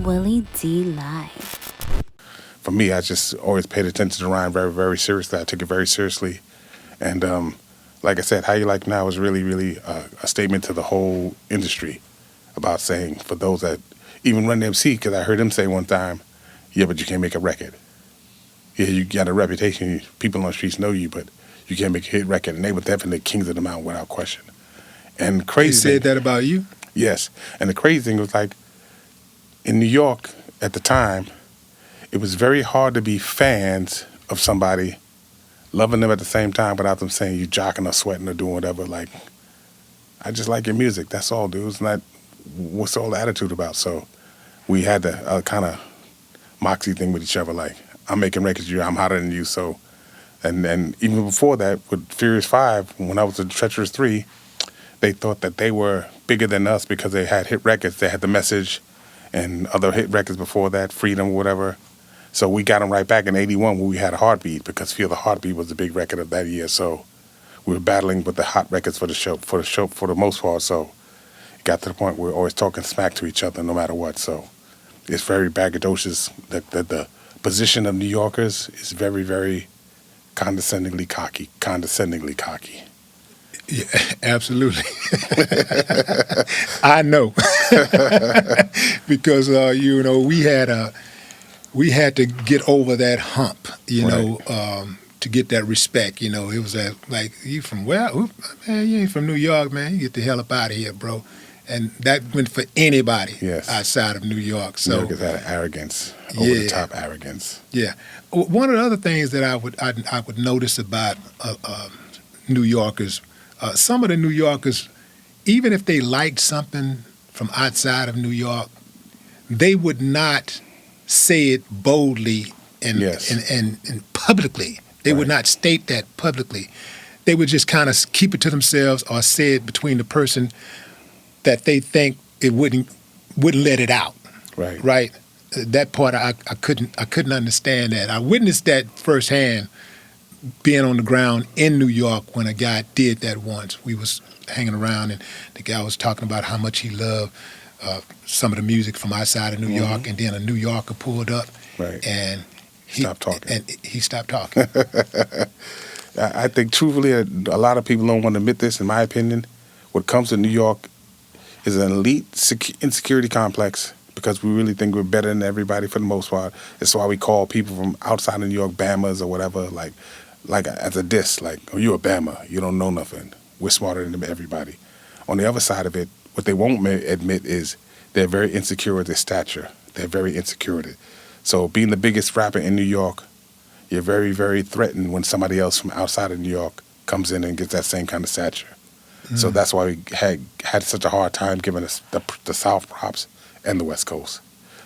Willie D Live. For me, I just always paid attention to rhyme very, very seriously. I took it very seriously. And like I said, How You Like Now is really, really a statement to the whole industry about saying, for those that even Run DMC, because I heard him say one time, yeah, but you can't make a record. Yeah, you got a reputation. People on the streets know you, but you can't make a hit record. And they were definitely kings of the mountain without question. And He crazy said that about you? yes. And the crazy thing was, like, in New York at the time, it was very hard to be fans of somebody, loving them at the same time without them saying you jocking or sweating or doing whatever. Like, I just like your music. That's all, dude. It's not, what's all the attitude about? So we had the kind of moxie thing with each other. Like, I'm making records, I'm hotter than you. So, and even before that, with Furious 5, when I was in Treacherous 3, they thought that they were bigger than us because they had hit records. They had The Message and other hit records before that, Freedom, whatever. So we got them right back in '81 when we had a Heartbeat, because Feel the Heartbeat was the big record of that year. So we were battling with the hot records for the most part. So it got to the point where we're always talking smack to each other no matter what. So it's very braggadocious. The position of New Yorkers is very, very condescendingly cocky. Yeah, absolutely. I know. Because, we had to get over that hump, to get that respect. It was like, you from where? Oop, man, you ain't from New York, man. You get the hell up out of here, bro. And that went for anybody outside of New York. So New Yorkers had an arrogance, over the top arrogance. Yeah. One of the other things that I would notice about New Yorkers, some of the New Yorkers, even if they liked something from outside of New York, they would not say it boldly and publicly. They would not state that publicly. They would just kind of keep it to themselves or say it between the person that they think it wouldn't let it out. Right. Right. That part I couldn't understand that. I witnessed that firsthand, being on the ground in New York when a guy did that once. We was hanging around and the guy was talking about how much he loved some of the music from outside of New York, and then a New Yorker pulled up and he stopped talking. I think truthfully, a lot of people don't want to admit this. In my opinion, what comes to New York is an elite insecurity complex, because we really think we're better than everybody for the most part. It's why we call people from outside of New York Bamas or whatever, like as a diss, like, oh, you a Bama, you don't know nothing. We're smarter than everybody. On the other side of it, what they won't admit is they're very insecure with their stature. They're very insecure. So being the biggest rapper in New York, you're very, very threatened when somebody else from outside of New York comes in and gets that same kind of stature. So that's why we had such a hard time giving us the South props and the West Coast.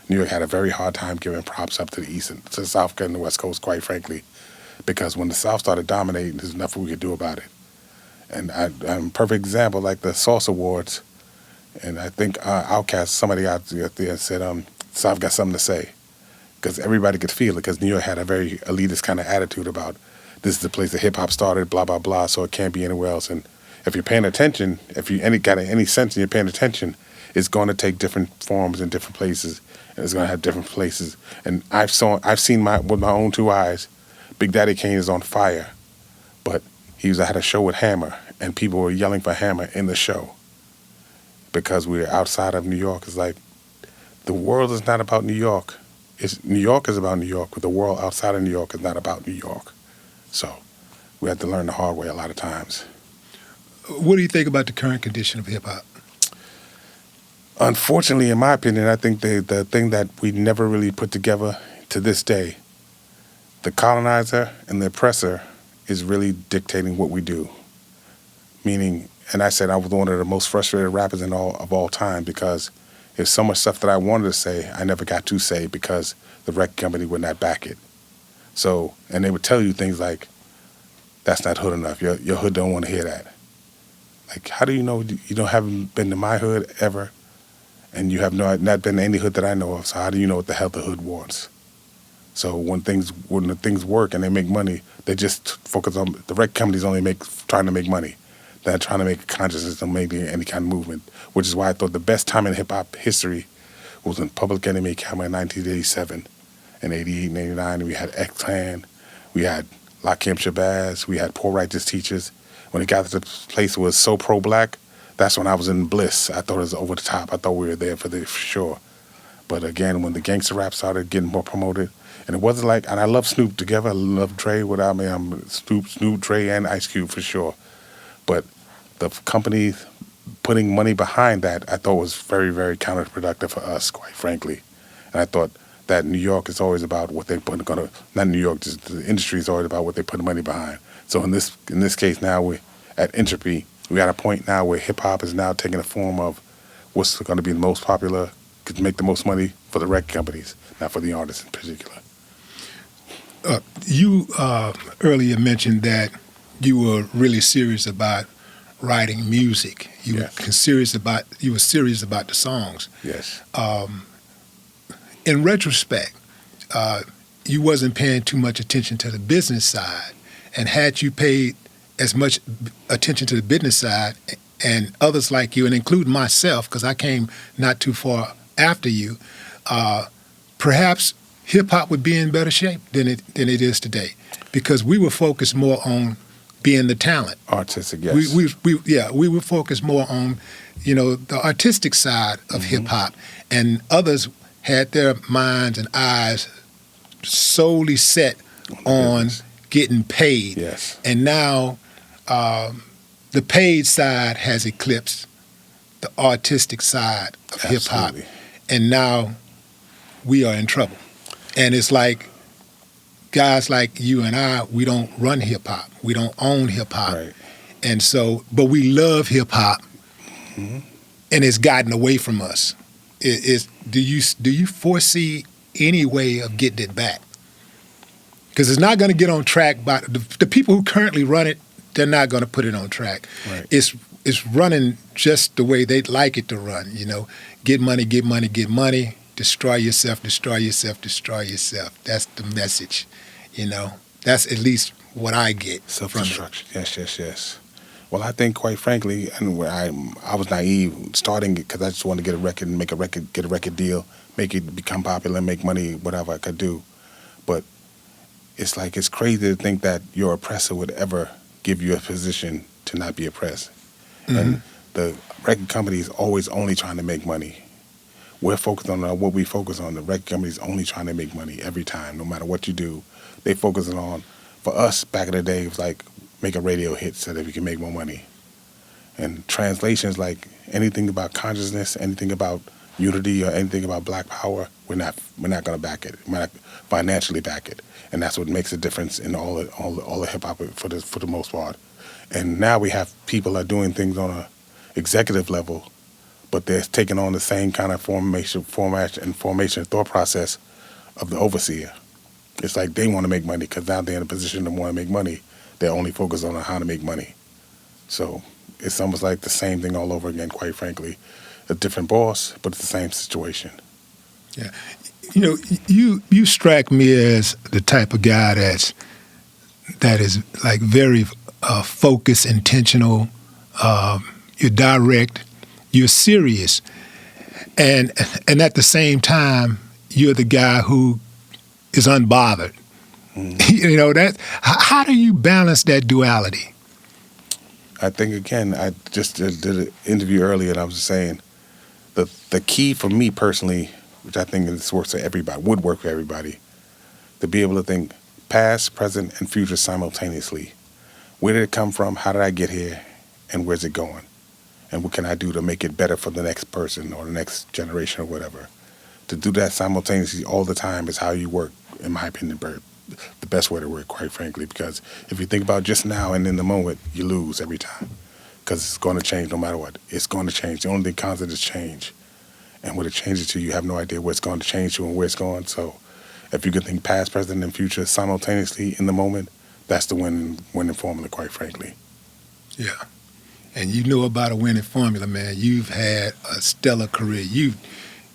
New York had a very hard time giving props up to the East and to the South and the West Coast, quite frankly, because when the South started dominating, there's nothing we could do about it. And I'm a perfect example, like the Sauce Awards, and I think Outkast, somebody out there said, South got something to say, because everybody could feel it, because New York had a very elitist kind of attitude about this is the place that hip-hop started, blah, blah, blah, so it can't be anywhere else. And if you're paying attention, if you got any sense and you're paying attention, it's going to take different forms in different places, and it's going to have different places. And I've seen with my own two eyes, Big Daddy Kane is on fire, but I had a show with Hammer, and people were yelling for Hammer in the show because we're outside of New York. It's like the world is not about New York. New York is about New York, but the world outside of New York is not about New York. So we have to learn the hard way a lot of times. What do you think about the current condition of hip-hop? Unfortunately, in my opinion, I think the thing that we never really put together to this day, the colonizer and the oppressor is really dictating what we do. Meaning, and I said I was one of the most frustrated rappers of all time, because there's so much stuff that I wanted to say I never got to say because the record company would not back it. So, and they would tell you things like, that's not hood enough. Your hood don't want to hear that. Like, how do you know you haven't been to my hood ever, and you have not been to any hood that I know of? So how do you know what the hell the hood wants? So when the things work and they make money, they just focus on the record companies trying to make money. They're not trying to make a consciousness of making any kind of movement, which is why I thought the best time in hip hop history was when Public Enemy came out in 1987. In 88 and 89, we had X-Clan, we had Lakim Shabazz, we had Poor Righteous Teachers. When it got to the place where it was so pro-black, that's when I was in bliss. I thought it was over the top. I thought we were there for sure. But again, when the gangster rap started getting more promoted, and it wasn't like, and I love Snoop together, I love Dre, without me, I'm Snoop, Dre, and Ice Cube for sure. But the company putting money behind that, I thought was very, very counterproductive for us, quite frankly. And I thought that New York is always about what they put, not New York, just the industry is always about what they put the money behind. So in this case now, we at Entropy, we got a point now where hip-hop is now taking the form of what's going to be the most popular, could make the most money for the record companies, not for the artists in particular. You earlier mentioned that you were really serious about writing music. You Yes. were serious about the songs. Yes. In retrospect, you wasn't paying too much attention to the business side, and had you paid as much attention to the business side, and others like you, and including myself, because I came not too far after you, perhaps hip hop would be in better shape than it is today, because we were focused more on being the talent. Artistic, yes. We were focused more on, the artistic side of hip hop, and others had their minds and eyes solely set on getting paid. Yes. And now the paid side has eclipsed the artistic side of hip hop, Absolutely. and now we are in trouble. And it's like guys like you and I, we don't run hip hop, we don't own hip hop, Right. and so, but we love hip hop, and it's gotten away from us. Do you foresee any way of getting it back? Because it's not going to get on track by the people who currently run it. They're not going to put it on track. Right. It's running just the way they'd like it to run. Get money, get money, get money. Destroy yourself, destroy yourself, destroy yourself. That's the message. That's at least what I get from it. Self-destruction. Yes. Well, I think, quite frankly, and I was naive starting it because I just wanted to get a record and get a record deal, make it become popular, make money, whatever I could do. But it's crazy to think that your oppressor would ever give you a position to not be oppressed. Mm-hmm. And the record company is always only trying to make money. We're focused on what we focus on. The record company is only trying to make money every time, no matter what you do. They focus on, for us back in the day, it was like make a radio hit so that we can make more money. And translations, like anything about consciousness, anything about unity, or anything about black power, we're not going to back it. We're not financially back it, and that's what makes a difference in all the hip hop for the most part. And now we have people are doing things on a executive level, but they're taking on the same kind of formation thought process of the overseer. It's like they want to make money because now they're in a position to want to make money. They're only focused on how to make money. So it's almost like the same thing all over again, quite frankly. A different boss, but it's the same situation. Yeah. You strike me as the type of guy that is like very focused, intentional, you're direct, you're serious, and at the same time, you're the guy who is unbothered. That. How do you balance that duality? I think, again, I just did an interview earlier, and I was saying the key for me personally, which I think this works for everybody, would work for everybody, to be able to think past, present, and future simultaneously. Where did it come from? How did I get here? And where's it going? And what can I do to make it better for the next person or the next generation or whatever? To do that simultaneously all the time is how you work, in my opinion, Bert. The best way to work, quite frankly, because if you think about just now and in the moment, you lose every time, because it's going to change no matter what. It's going to change. The only thing constant is change. And when it changes to you have no idea where it's going to change to and where it's going. So if you can think past, present, and future simultaneously in the moment, that's the winning formula, quite frankly. Yeah. And you know about a winning formula, man. You've had a stellar career. You've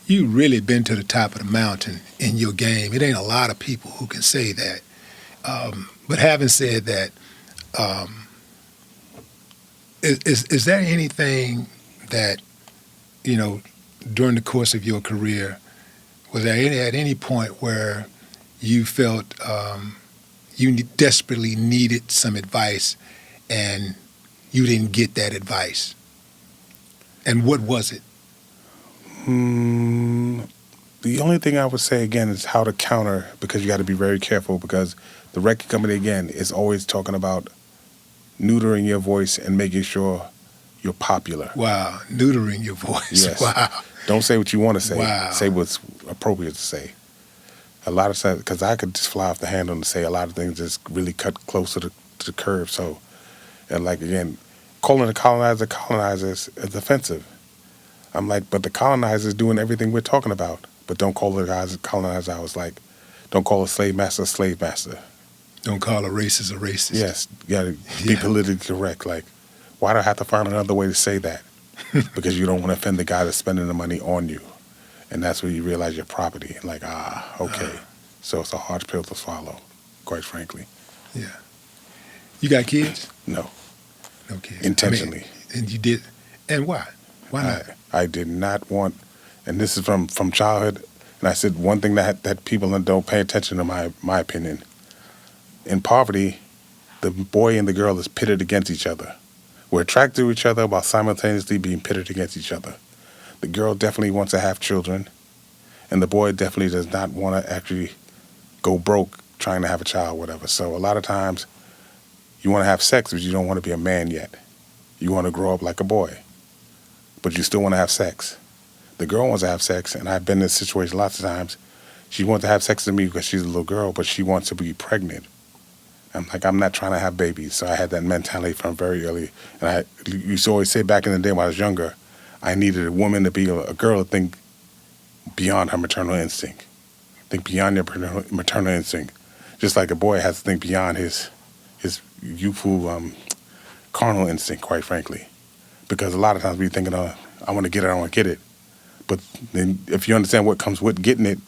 really been to the top of the mountain in your game. It ain't a lot of people who can say that. But having said that, is there anything that during the course of your career, was there at any point where you felt you desperately needed some advice and you didn't get that advice? And what was it? The only thing I would say again is how to counter, because you got to be very careful, because the record company again is always talking about neutering your voice and making sure you're popular. Wow, neutering your voice. Yes. Wow. Don't say what you want to say. Wow. Say what's appropriate to say. A lot of times, because I could just fly off the handle and say a lot of things just really cut close to the curve. So, and like again, calling the colonizers is offensive. I'm like, but the colonizers doing everything we're talking about. But don't call the guys colonizer. I was like, don't call a slave master a slave master. Don't call a racist a racist. Yes, you got to be politically correct. Like, why do I have to find another way to say that? Because you don't want to offend the guy that's spending the money on you. And that's where you realize your property. And like, okay. So it's a hard pill to swallow, quite frankly. Yeah. You got kids? No. No kids. Intentionally. And you did? And why? Why not? I did not want, and this is from childhood, and I said one thing that people don't pay attention to, my opinion. In poverty, the boy and the girl is pitted against each other. We're attracted to each other while simultaneously being pitted against each other. The girl definitely wants to have children, and the boy definitely does not want to actually go broke trying to have a child, whatever. So a lot of times, you want to have sex, but you don't want to be a man yet. You want to grow up like a boy, but you still want to have sex. The girl wants to have sex, and I've been in this situation lots of times. She wants to have sex with me because she's a little girl, but she wants to be pregnant. I'm like, I'm not trying to have babies. So I had that mentality from very early. And I used to always say back in the day when I was younger, I needed a woman to be a girl to think beyond her maternal instinct. Think beyond your maternal instinct. Just like a boy has to think beyond his youthful carnal instinct, quite frankly. Because a lot of times we thinking, I want to get it, I want to get it. But then if you understand what comes with getting it,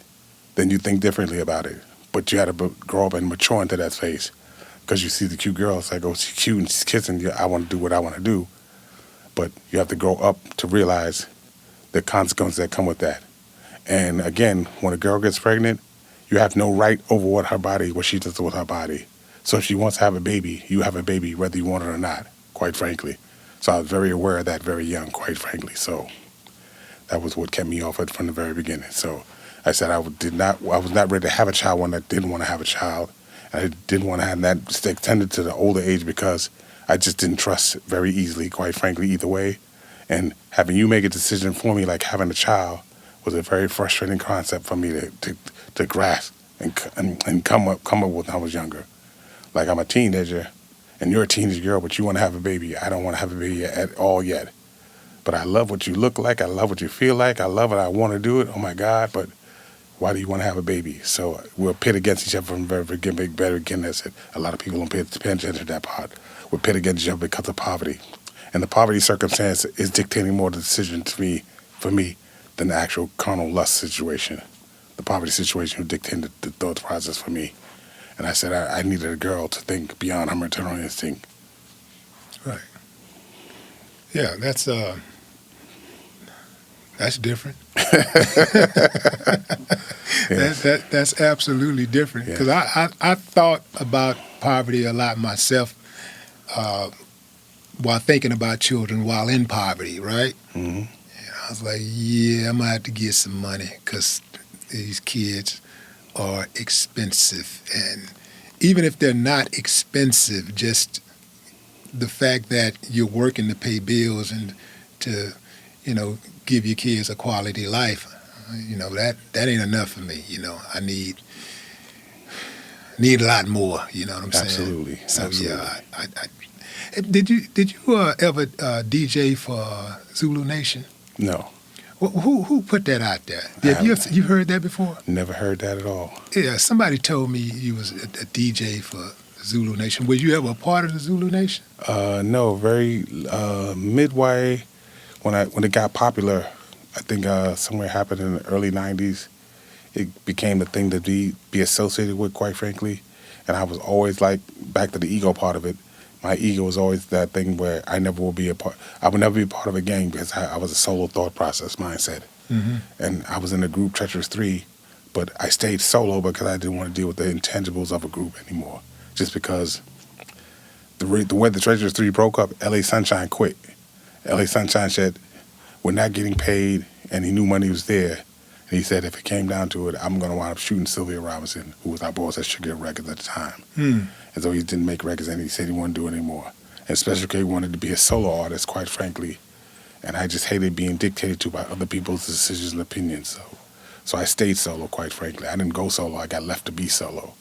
then you think differently about it. But you had to grow up and mature into that phase. Because you see the cute girl, it's like, oh, she's cute and she's kissing you. I want to do what I want to do. But you have to grow up to realize the consequences that come with that. And again, when a girl gets pregnant, you have no right over what she does with her body. So if she wants to have a baby, you have a baby whether you want it or not, quite frankly. So I was very aware of that very young, quite frankly. So that was what kept me off it from the very beginning. So I said I was not ready to have a child when I didn't want to have a child. I didn't want to have that extended to the older age because I just didn't trust very easily, quite frankly, either way. And having you make a decision for me, like having a child, was a very frustrating concept for me to grasp and come up with when I was younger. Like, I'm a teenager, and you're a teenage girl, but you want to have a baby. I don't want to have a baby at all yet. But I love what you look like. I love what you feel like. I love it. I want to do it. Oh, my God. But why do you want to have a baby? So we're pit against each other from the very beginning. I said, a lot of people don't pay attention to that part. We're pit against each other because of poverty. And the poverty circumstance is dictating more the decision for me than the actual carnal lust situation. The poverty situation was dictating the thought process for me. And I said I needed a girl to think beyond her maternal instinct. Right. Yeah, that's different. Yes. That's absolutely different. Because I thought about poverty a lot myself while thinking about children while in poverty, right? Mm-hmm. And I was like, I'm going to have to get some money because these kids are expensive. And even if they're not expensive, just the fact that you're working to pay bills and to, give your kids a quality life, that ain't enough for me. I need a lot more. You know what I'm saying? Absolutely. So Absolutely. yeah, did you ever DJ for Zulu Nation? No. Who put that out there? Have you heard that before? Never heard that at all. Yeah, somebody told me you was a DJ for Zulu Nation. Were you ever a part of the Zulu Nation? No, very midway when it got popular. I think somewhere happened in the early '90s. It became a thing to be associated with, quite frankly. And I was always like, back to the ego part of it, my ego was always that thing where I would never be a part of a gang because I was a solo thought process mindset. And I was in the group Treacherous 3, but I stayed solo because I didn't want to deal with the intangibles of a group anymore. Just because the way the Treacherous 3 broke up, LA Sunshine quit. LA Sunshine said, we're not getting paid, and he knew money was there. And he said, if it came down to it, I'm going to wind up shooting Sylvia Robinson, who was our boss at Sugar Records at the time. And so he didn't make records, and he said he wouldn't do it anymore. And Special K wanted to be a solo artist, quite frankly. And I just hated being dictated to by other people's decisions and opinions. So I stayed solo, quite frankly. I didn't go solo. I got left to be solo.